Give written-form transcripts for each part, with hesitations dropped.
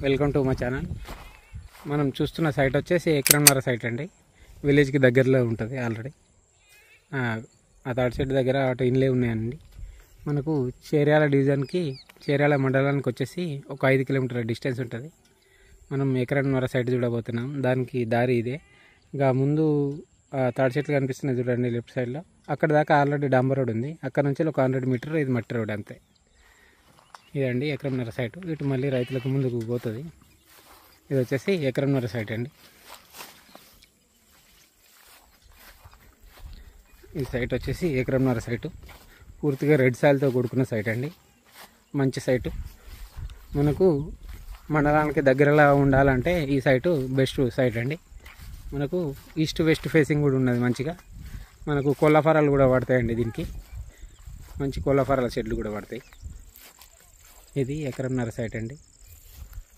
Welcome to మా channel. మనం చూస్తున్న సైట్ వచ్చేసి ఎకరంన్నర సైట్ అండి. విలేజ్కి దగ్గరలో ఉంటుంది. ఆల్రెడీ ఆ థర్డ్ సైడ్ దగ్గర అటు ఇన్లే ఉన్నాయండి. మనకు చేర్యాల డివిజన్కి చేర్యాల మండలానికి వచ్చేసి ఒక 5 కిలోమీటర్ల డిస్టెన్స్ ఉంటుంది. మనం ఎకరంన్నర సైట్ చూడబోతున్నాం. దానికి దారి ఇదే. ఇంకా ముందు థర్డ్ సైట్లు కనిపిస్తున్నాయి చూడండి లెఫ్ట్ సైడ్లో. అక్కడ దాకా ఆల్రెడీ డాంబర్ రోడ్ ఉంది. అక్కడ నుంచి ఒక 100 మీటర్ ఇది మట్టి రోడ్ అంతే. ఇదండి ఎకరంన్నర సైటు. ఇటు మళ్ళీ రైతులకు ముందుకు పోతుంది. ఇది వచ్చేసి ఎకరంన్నర సైట్ అండి. ఈ సైట్ వచ్చేసి ఎకరంన్నర సైటు. పూర్తిగా రెడ్ సాయిల్తో కూడుకున్న సైట్ అండి. మంచి సైటు. మనకు మండలానికి దగ్గరలో ఉండాలంటే ఈ సైటు బెస్ట్ సైట్ అండి. మనకు ఈస్ట్ వెస్ట్ ఫేసింగ్ కూడా ఉన్నది మంచిగా. మనకు కోళ్ళఫారాలు కూడా పడతాయండి. దీనికి మంచి కోళ్ళఫారాల చెట్లు కూడా పడతాయి. ఇది ఎకరంన్నర సైట్ అండి.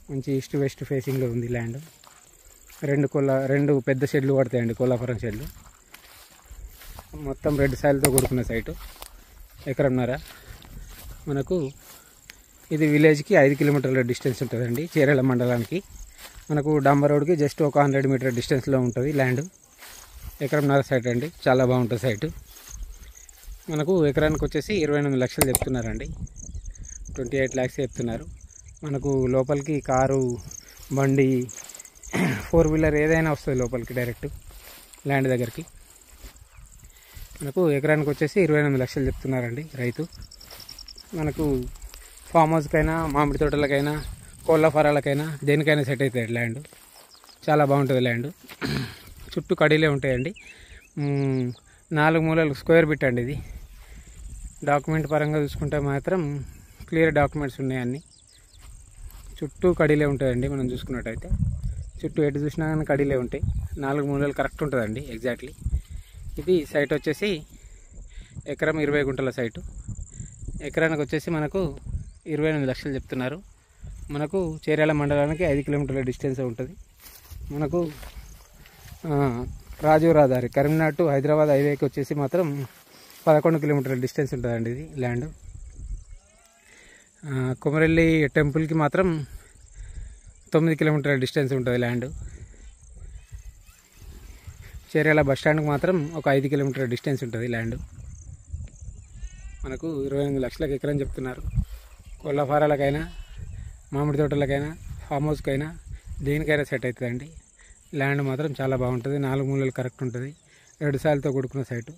మంచి ఈస్ట్ వెస్ట్ ఫేసింగ్లో ఉంది ల్యాండ్. రెండు పెద్ద షెడ్లు పడతాయండి, కోళ్ళఫారం షెడ్లు. మొత్తం రెడ్ సాయిల్తో కూడుకున్న సైటు ఎకరంన్నర. మనకు ఇది విలేజ్కి 5 కిలోమీటర్ల డిస్టెన్స్ ఉంటుందండి. చేర్యాల మండలానికి మనకు డాంబర్ రోడ్కి జస్ట్ ఒక 100 మీటర్ డిస్టెన్స్లో ఉంటుంది ల్యాండ్. ఎకరంన్నర సైట్ అండి. చాలా బాగుంటుంది సైటు. మనకు ఎకరానికి వచ్చేసి 28 లక్షలు చెప్తున్నారండి. 28 lakhs చెప్తున్నారు. మనకు లోపలికి కారు, బండి, 4 వీలర్ ఏదైనా వస్తుంది లోపలికి డైరెక్ట్ ల్యాండ్ దగ్గరికి. మనకు ఎకరానికి వచ్చేసి 28 లక్షలు చెప్తున్నారండి రైతు. మనకు ఫామ్ హౌస్కైనా, మామిడి తోటలకైనా, కోళ్ళ ఫారాలకైనా దేనికైనా సెట్ అవుతుంది ల్యాండ్. చాలా బాగుంటుంది ల్యాండ్. చుట్టూ కడీలే ఉంటాయండి. 4 మూలలు స్క్వేర్ బిట్ అండి ఇది. డాక్యుమెంట్ పరంగా చూసుకుంటే మాత్రం క్లియర్ డాక్యుమెంట్స్ ఉన్నాయన్నీ. చుట్టూ కడీలే ఉంటాయండి. మనం చూసుకున్నట్టయితే చుట్టూ ఎటు చూసినా కానీ కడీలే ఉంటాయి. 4 మూలలు కరెక్ట్ ఉంటుందండి ఎగ్జాక్ట్లీ. ఇది సైట్ వచ్చేసి ఎకరం 20 గుంటల సైటు. ఎకరానికి వచ్చేసి మనకు 28 లక్షలు చెప్తున్నారు. మనకు చేర్యాల మండలానికి 5 కిలోమీటర్ల డిస్టెన్స్ ఉంటుంది. మనకు రాజీవ్ రహదారి కరీంనగర్ టు హైదరాబాద్ హైవేకి వచ్చేసి మాత్రం 11 కిలోమీటర్ల డిస్టెన్స్ ఉంటుందండి ఇది ల్యాండ్. కొమరెల్లి టెంపుల్కి మాత్రం 9 కిలోమీటర్ల డిస్టెన్స్ ఉంటుంది ల్యాండ్. చేర్యాల బస్ స్టాండ్కి మాత్రం ఒక 5 కిలోమీటర్ల డిస్టెన్స్ ఉంటుంది ల్యాండ్. మనకు 28 లక్షలకు ఎకరం చెప్తున్నారు. కోళ్ళ ఫారాలకైనా, మామిడి తోటలకైనా, ఫామ్ హౌస్కైనా దేనికైనా సెట్ అవుతుందండి. ల్యాండ్ మాత్రం చాలా బాగుంటుంది. 4 మూలలు కరెక్ట్ ఉంటుంది. 2 సార్లతో కూడుకున్న సైటు.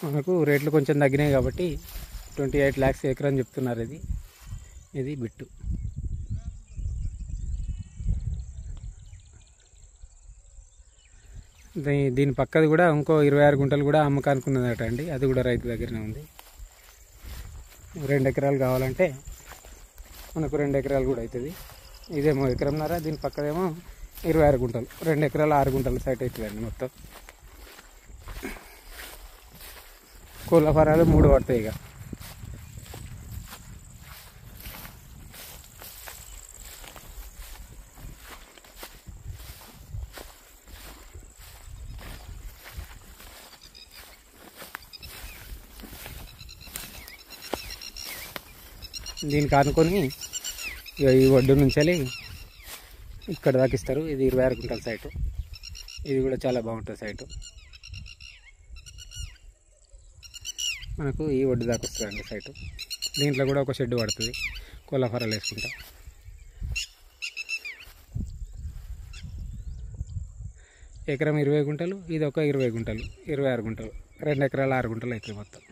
మనకు రేట్లు కొంచెం తగ్గినాయి కాబట్టి 28 lakhs ఎకరం చెప్తున్నారు. ఇది బిట్టు. దీని పక్కది కూడా ఇంకో 26 గుంటలు కూడా అమ్మకానికి ఉన్నదట అండి. అది కూడా రైతు దగ్గరనే ఉంది. 2 ఎకరాలు కావాలంటే మనకు 2 ఎకరాలు కూడా అవుతుంది. ఇదేమో ఎకరంన్నర, దీని పక్కదేమో 26 గుంటలు. 2 ఎకరాలు 6 గుంటల సైట్ అవుతుందండి మొత్తం. కోళ్ళ ఫారాలు 3 పడతాయి. ఇక దీనికి ఆనుకొని ఈ ఒడ్డు నుంచి ఇక్కడ దాకా ఇస్తారు. ఇది 26 గుంటల సైటు. ఇది కూడా చాలా బాగుంటుంది సైటు. మనకు ఈ ఒడ్డు దాకా వస్తుందండి సైటు. దీంట్లో కూడా ఒక షెడ్ పడుతుంది కోళ్ళ ఫారాలు వేసుకుంటా. ఎకరం 20 గుంటలు, ఇది ఒక 20 గుంటలు, 26 గుంటలు. 2 ఎకరాలు 6 గుంటలు అవుతుంది మొత్తం.